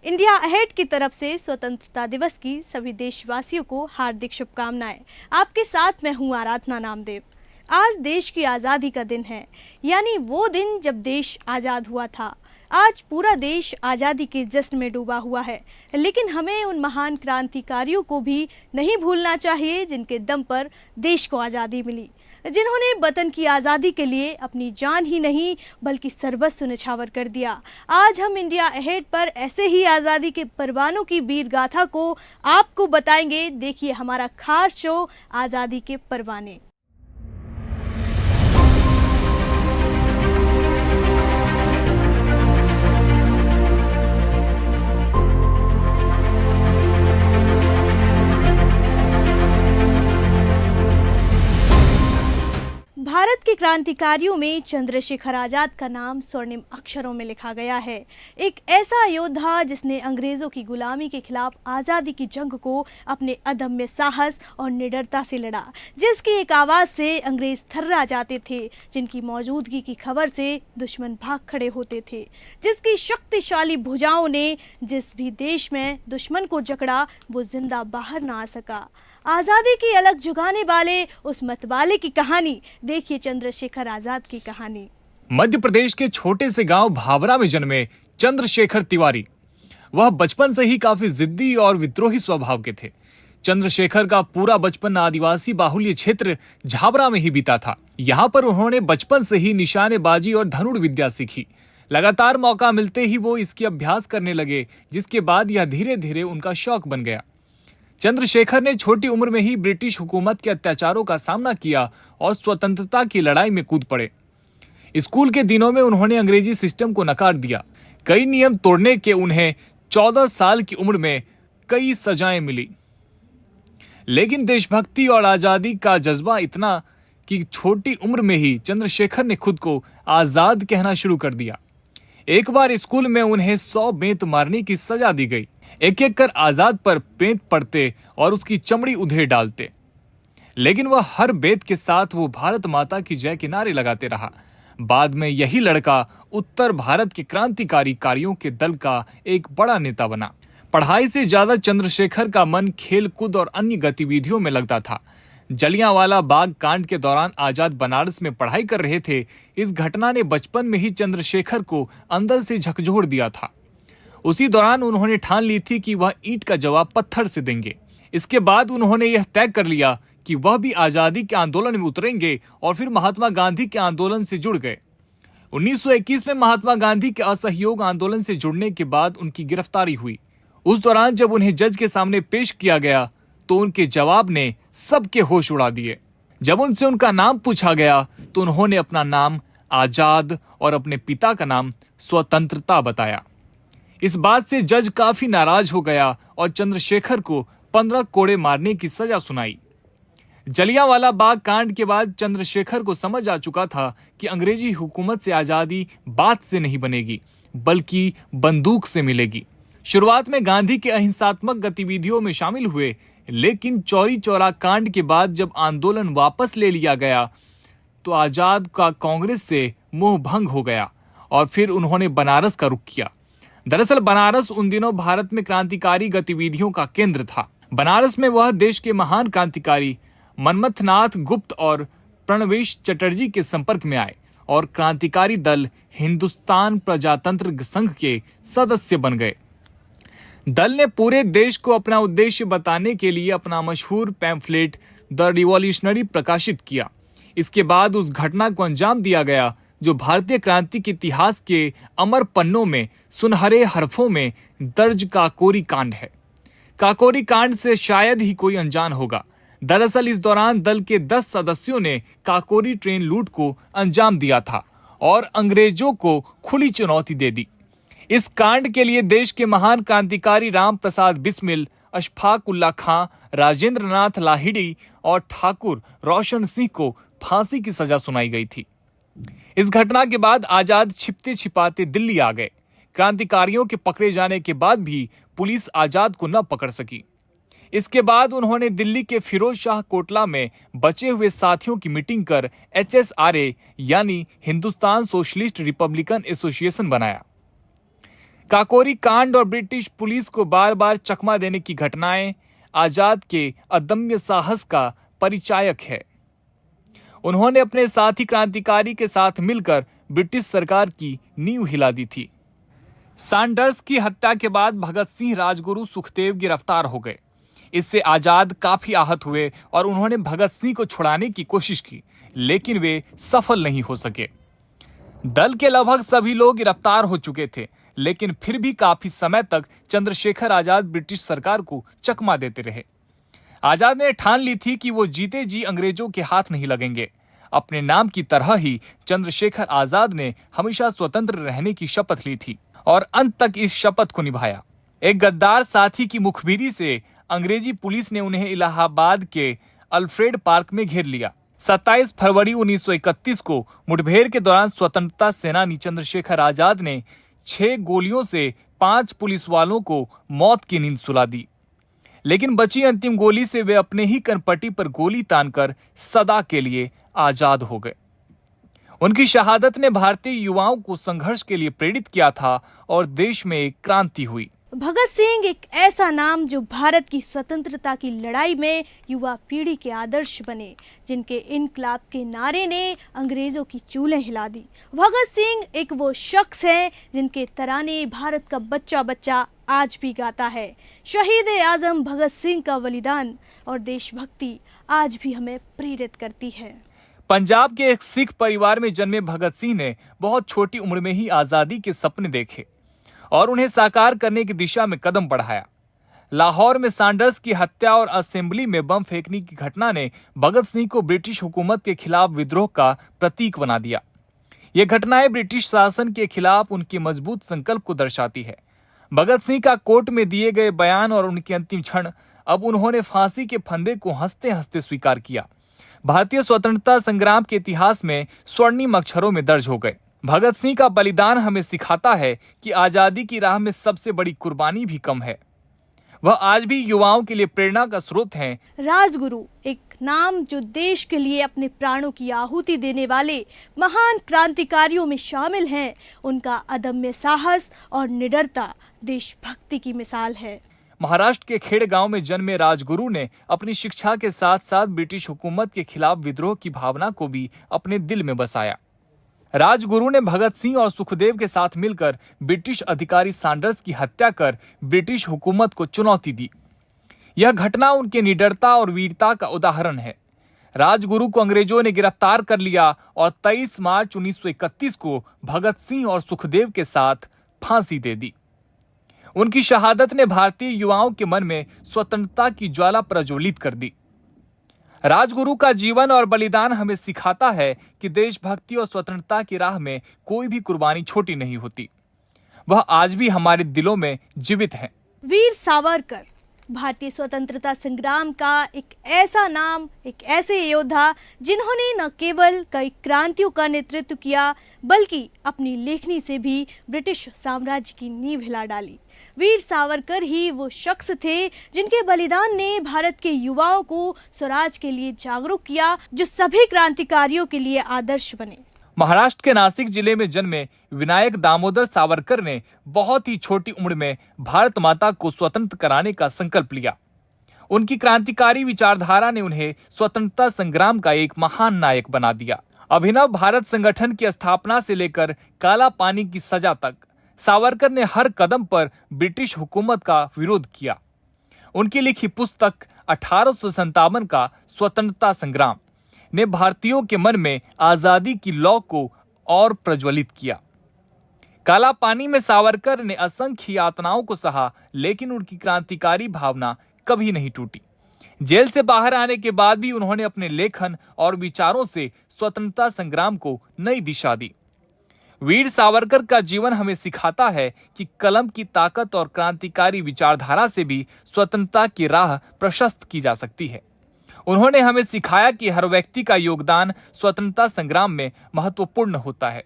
India ahead की तरफ से स्वतंत्रता दिवस की सभी देशवासियों को हार्दिक शुभकामनाएं। आपके साथ मैं हूं आराधना नामदेव। आज देश की आज़ादी का दिन है, यानी वो दिन जब देश आज़ाद हुआ था। आज पूरा देश आज़ादी के जश्न में डूबा हुआ है, लेकिन हमें उन महान क्रांतिकारियों को भी नहीं भूलना चाहिए जिनके दम पर देश को आज़ादी मिली, जिन्होंने वतन की आज़ादी के लिए अपनी जान ही नहीं बल्कि सर्वस्व न्यौछावर कर दिया। आज हम इंडिया अहेड पर ऐसे ही आज़ादी के परवानों की वीर गाथा को आपको बताएंगे। देखिए हमारा खास शो आज़ादी के परवाने। भारत के क्रांतिकारियों में चंद्रशेखर आजाद का नाम स्वर्णिम अक्षरों में लिखा गया है। एक ऐसा योद्धा जिसने अंग्रेजों की गुलामी के खिलाफ आज़ादी की जंग को अपने अदम्य साहस और निडरता से लड़ा, जिसकी एक आवाज़ से अंग्रेज थर्रा जाते थे, जिनकी मौजूदगी की खबर से दुश्मन भाग खड़े होते थे, जिसकी शक्तिशाली भुजाओं ने जिस भी देश में दुश्मन को जकड़ा वो जिंदा बाहर ना आ सका। आज़ादी की अलग जुगाने वाले उस मतवाले की कहानी देखिए, चंद्रशेखर आजाद की कहानी। मध्य प्रदेश के छोटे से गांव भाभरा में जन्मे चंद्रशेखर तिवारी। वह बचपन से ही काफी जिद्दी और विद्रोही स्वभाव के थे। चंद्रशेखर का पूरा बचपन आदिवासी बाहुल्य क्षेत्र झाबरा में ही बीता था। यहाँ पर उन्होंने बचपन से ही निशानेबाजी और धनुर विद्या सीखी। लगातार मौका मिलते ही वो इसकी अभ्यास करने लगे, जिसके बाद यह धीरे धीरे उनका शौक बन गया। चंद्रशेखर ने छोटी उम्र में ही ब्रिटिश हुकूमत के अत्याचारों का सामना किया और स्वतंत्रता की लड़ाई में कूद पड़े। स्कूल के दिनों में उन्होंने अंग्रेजी सिस्टम को नकार दिया। कई नियम तोड़ने के उन्हें 14 साल की उम्र में कई सजाएं मिली, लेकिन देशभक्ति और आजादी का जज्बा इतना कि छोटी उम्र में ही चंद्रशेखर ने खुद को आजाद कहना शुरू कर दिया। एक बार स्कूल में उन्हें 100 बेंत मारने की सजा दी गई। एक एक कर आजाद पर बेंत पड़ते और उसकी चमड़ी उधेड़ डालते, लेकिन वह हर बेंत के साथ वो भारत माता की जय के नारे लगाते रहा। बाद में यही लड़का उत्तर भारत के क्रांतिकारी कार्यों के दल का एक बड़ा नेता बना। पढ़ाई से ज्यादा चंद्रशेखर का मन खेल कूद और अन्य गतिविधियों में लगता था। जलियांवाला बाग कांड के दौरान आजाद बनारस में पढ़ाई कर रहे थे। इस घटना ने बचपन में ही चंद्रशेखर को अंदर से झकझोर दिया था। उसी दौरान उन्होंने ठान ली थी कि वह ईंट का जवाब पत्थर से देंगे। इसके बाद उन्होंने यह तय कर लिया कि वह भी आजादी के आंदोलन में उतरेंगे और फिर महात्मा गांधी के आंदोलन से जुड़ गए। 1921 में महात्मा गांधी के असहयोग आंदोलन से जुड़ने के बाद उनकी गिरफ्तारी हुई। उस दौरान जब उन्हें जज के सामने पेश किया गया तो उनके जवाब ने सबके होश उड़ा दिए। जब उनसे उनका नाम पूछा गया तो उन्होंने अपना नाम आजाद और अपने पिता का नाम स्वतंत्रता बताया। इस बात से जज काफी नाराज हो गया और चंद्रशेखर को 15 कोड़े मारने की सजा सुनाई। जलियांवाला बाग कांड के बाद चंद्रशेखर को समझ आ चुका था कि अंग्रेजी हुकूमत से आजादी बात से नहीं बनेगी, बल्कि बंदूक से मिलेगी। शुरुआत में गांधी के अहिंसात्मक गतिविधियों में शामिल हुए, लेकिन चौरी चौरा कांड के बाद जब आंदोलन वापस ले लिया गया तो आजाद का कांग्रेस से मोह भंग हो गया और फिर उन्होंने बनारस का रुख किया। दरअसल बनारस उन दिनों भारत में क्रांतिकारी गतिविधियों का केंद्र था। बनारस में वह देश के महान क्रांतिकारी मनमथनाथ गुप्त और प्रणवेश चटर्जी के संपर्क में आए और क्रांतिकारी दल हिंदुस्तान प्रजातंत्र संघ के सदस्य बन गए। दल ने पूरे देश को अपना उद्देश्य बताने के लिए अपना मशहूर पैम्फलेट द रिवॉल्यूशनरी प्रकाशित किया। इसके बाद उस घटना को अंजाम दिया गया जो भारतीय क्रांति के इतिहास के अमर पन्नों में सुनहरे हरफों में दर्ज काकोरी कांड है। काकोरी कांड से शायद ही कोई अनजान होगा। दरअसल इस दौरान दल के 10 सदस्यों ने काकोरी ट्रेन लूट को अंजाम दिया था और अंग्रेजों को खुली चुनौती दे दी। इस कांड के लिए देश के महान क्रांतिकारी राम प्रसाद बिस्मिल, अशफाक उल्ला खां, राजेंद्र नाथ लाहिड़ी और ठाकुर रोशन सिंह को फांसी की सजा सुनाई गई थी। इस घटना के बाद आजाद छिपते छिपाते दिल्ली आ गए। क्रांतिकारियों के पकड़े जाने के बाद भी पुलिस आजाद को न पकड़ सकी। इसके बाद उन्होंने दिल्ली के फिरोज शाह कोटला में बचे हुए साथियों की मीटिंग कर HSRA यानी हिंदुस्तान सोशलिस्ट रिपब्लिकन एसोसिएशन बनाया। काकोरी कांड और ब्रिटिश पुलिस को बार बार चकमा देने की घटनाएं आजाद के अदम्य साहस का परिचायक है। उन्होंने अपने साथी क्रांतिकारी के साथ मिलकर ब्रिटिश सरकार की नींव हिला दी थी। सैंडर्स की हत्या के बाद भगत सिंह, राजगुरु, सुखदेव गिरफ्तार हो गए। इससे आजाद काफी आहत हुए और उन्होंने भगत सिंह को छुड़ाने की कोशिश की, लेकिन वे सफल नहीं हो सके। दल के लगभग सभी लोग गिरफ्तार हो चुके थे, लेकिन फिर भी काफी समय तक चंद्रशेखर आजाद ब्रिटिश सरकार को चकमा देते रहे। आजाद ने ठान ली थी कि वो जीते जी अंग्रेजों के हाथ नहीं लगेंगे। अपने नाम की तरह ही चंद्रशेखर आजाद ने हमेशा स्वतंत्र रहने की शपथ ली थी और अंत तक इस शपथ को निभाया। एक गद्दार साथी की मुखबिरी से अंग्रेजी पुलिस ने उन्हें इलाहाबाद के अल्फ्रेड पार्क में घेर लिया। 27 फरवरी 1931 को मुठभेड़ के दौरान स्वतंत्रता सेनानी चंद्रशेखर आजाद ने 6 गोलियों से 5 पुलिस वालों को मौत की नींद सुला दी, लेकिन बची अंतिम गोली से वे अपने ही कनपट्टी पर गोली तानकर सदा के लिए आजाद हो गए। उनकी शहादत ने भारतीय युवाओं को संघर्ष के लिए प्रेरित किया था और देश में एक क्रांति हुई। भगत सिंह एक ऐसा नाम जो भारत की स्वतंत्रता की लड़ाई में युवा पीढ़ी के आदर्श बने, जिनके इनकलाब के नारे ने अंग्रेजों की चूल्हें हिला दी। भगत सिंह एक वो शख्स हैं जिनके तराने भारत का बच्चा बच्चा आज भी गाता है। शहीद आजम भगत सिंह का बलिदान और देशभक्ति आज भी हमें प्रेरित करती है। पंजाब के एक सिख परिवार में जन्मे भगत सिंह ने बहुत छोटी उम्र में ही आजादी के सपने देखे और उन्हें साकार करने की दिशा में कदम बढ़ाया। लाहौर में सैंडर्स की हत्या और असेंबली में बम फेंकने की घटना ने भगत सिंह को ब्रिटिश हुकूमत के खिलाफ विद्रोह का प्रतीक बना दिया। ये घटनाएं ब्रिटिश शासन के खिलाफ उनके मजबूत संकल्प को दर्शाती है। भगत सिंह का कोर्ट में दिए गए बयान और उनके अंतिम क्षण, अब उन्होंने फांसी के फंदे को हंसते हंसते स्वीकार किया, भारतीय स्वतंत्रता संग्राम के इतिहास में स्वर्णिम अक्षरों में दर्ज हो गए। भगत सिंह का बलिदान हमें सिखाता है कि आजादी की राह में सबसे बड़ी कुर्बानी भी कम है। वह आज भी युवाओं के लिए प्रेरणा का स्रोत हैं। राजगुरु एक नाम जो देश के लिए अपने प्राणों की आहुति देने वाले महान क्रांतिकारियों में शामिल हैं। उनका अदम्य साहस और निडरता देशभक्ति की मिसाल है। महाराष्ट्र के खेड़ गांव में जन्मे राजगुरु ने अपनी शिक्षा के साथ साथ ब्रिटिश हुकूमत के खिलाफ विद्रोह की भावना को भी अपने दिल में बसाया। राजगुरु ने भगत सिंह और सुखदेव के साथ मिलकर ब्रिटिश अधिकारी सैंडर्स की हत्या कर ब्रिटिश हुकूमत को चुनौती दी। यह घटना उनके निडरता और वीरता का उदाहरण है। राजगुरु को अंग्रेजों ने गिरफ्तार कर लिया और 23 मार्च 1931 को भगत सिंह और सुखदेव के साथ फांसी दे दी। उनकी शहादत ने भारतीय युवाओं के मन में स्वतंत्रता की ज्वाला प्रज्वलित कर दी। राजगुरु का जीवन और बलिदान हमें सिखाता है कि देशभक्ति और स्वतंत्रता की राह में कोई भी कुर्बानी छोटी नहीं होती। वह आज भी हमारे दिलों में जीवित है। वीर सावरकर भारतीय स्वतंत्रता संग्राम का एक ऐसा नाम, एक ऐसे योद्धा जिन्होंने न केवल कई क्रांतियों का नेतृत्व किया, बल्कि अपनी लेखनी से भी ब्रिटिश साम्राज्य की नींव हिला डाली। वीर सावरकर ही वो शख्स थे जिनके बलिदान ने भारत के युवाओं को स्वराज के लिए जागरूक किया, जो सभी क्रांतिकारियों के लिए आदर्श बने। महाराष्ट्र के नासिक जिले में जन्मे विनायक दामोदर सावरकर ने बहुत ही छोटी उम्र में भारत माता को स्वतंत्र कराने का संकल्प लिया। उनकी क्रांतिकारी विचारधारा ने उन्हें स्वतंत्रता संग्राम का एक महान नायक बना दिया। अभिनव भारत संगठन की स्थापना से लेकर काला पानी की सजा तक सावरकर ने हर कदम पर ब्रिटिश हुकूमत का विरोध किया। उनकी लिखी पुस्तक 1857 का स्वतंत्रता संग्राम ने भारतीयों के मन में आजादी की लौ को और प्रज्वलित किया। काला पानी में सावरकर ने असंख्य यातनाओं को सहा, लेकिन उनकी क्रांतिकारी भावना कभी नहीं टूटी। जेल से बाहर आने के बाद भी उन्होंने अपने लेखन और विचारों से स्वतंत्रता संग्राम को नई दिशा दी। वीर सावरकर का जीवन हमें सिखाता है कि कलम की ताकत और क्रांतिकारी विचारधारा से भी स्वतंत्रता की राह प्रशस्त की जा सकती है। उन्होंने हमें सिखाया कि हर व्यक्ति का योगदान स्वतंत्रता संग्राम में महत्वपूर्ण होता है।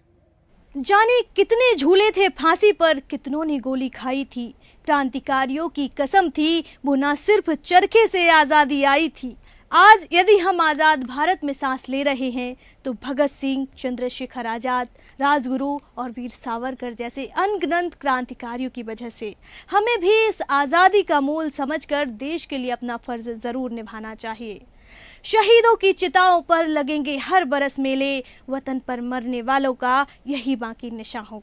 जाने कितने झूले थे फांसी पर, कितनों ने गोली खाई थी। क्रांतिकारियों की कसम थी, वो ना सिर्फ चरखे से आजादी आई थी, आज यदि हम आज़ाद भारत में सांस ले रहे हैं तो भगत सिंह, चंद्रशेखर आज़ाद, राजगुरु और वीर सावरकर जैसे अनगिनत क्रांतिकारियों की वजह से। हमें भी इस आज़ादी का मोल समझकर देश के लिए अपना फर्ज ज़रूर निभाना चाहिए। शहीदों की चिताओं पर लगेंगे हर बरस मेले, वतन पर मरने वालों का यही बाकी निशान होगा।